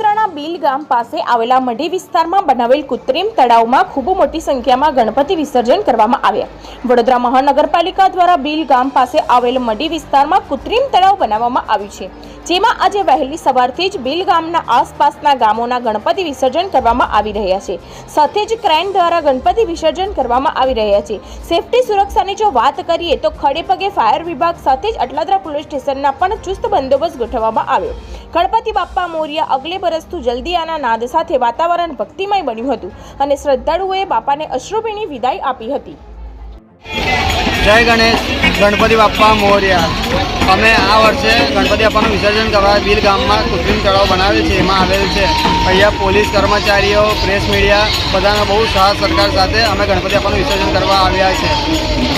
વડોદરાના બીલ ગામ પાસે આવેલા મઢી વિસ્તારમાં બનાવેલ કૃત્રિમ તળાવમાં ખૂબ મોટી સંખ્યામાં ગણપતિ વિસર્જન કરવામાં આવ્યા। વડોદરા મહાનગરપાલિકા દ્વારા બીલ ગામ પાસે આવેલ મઢી વિસ્તારમાં કૃત્રિમ તળાવ બનાવવામાં આવ્યું છે, જેમાં આજે વહેલી સવારથી જ બીલ ગામના આસપાસના ગામોના ગણપતિ વિસર્જન કરવામાં આવી રહ્યા છે। સાથે જ ક્રેન દ્વારા ગણપતિ વિસર્જન કરવામાં આવી રહ્યા છે। સેફટી સુરક્ષાની જો વાત કરીએ તો ખડેપગે ફાયર વિભાગ સાથે જ અટલાદરા પોલીસ સ્ટેશનના પણ ચુસ્ત બંદોબસ્ત ગોઠવવામાં આવ્યો। ગણપતિ બાપ્પા મોરિયા અગલે બરસતું જલ્દી આના નાદ સાથે વાતાવરણ ભક્તિમય બન્યું હતું અને શ્રદ્ધાળુઓએ બાપાને અશ્રુભીની વિદાય આપી હતી। જય ગણેશ, ગણપતિ બાપ્પા મોરિયા। અમે આ વર્ષે ગણપતિ બાપ્પાનું વિસર્જન કરવા બીલ ગામમાં કૃત્રિમ તળાવ બનાવેલ છે, એમાં આવેલ છે। અહીંયા પોલીસ કર્મચારીઓ, પ્રેસ મીડિયા બધાનો બહુ સાથ સરકાર સાથે અમે ગણપતિ બાપ્પાનું વિસર્જન કરવા આવ્યા છે।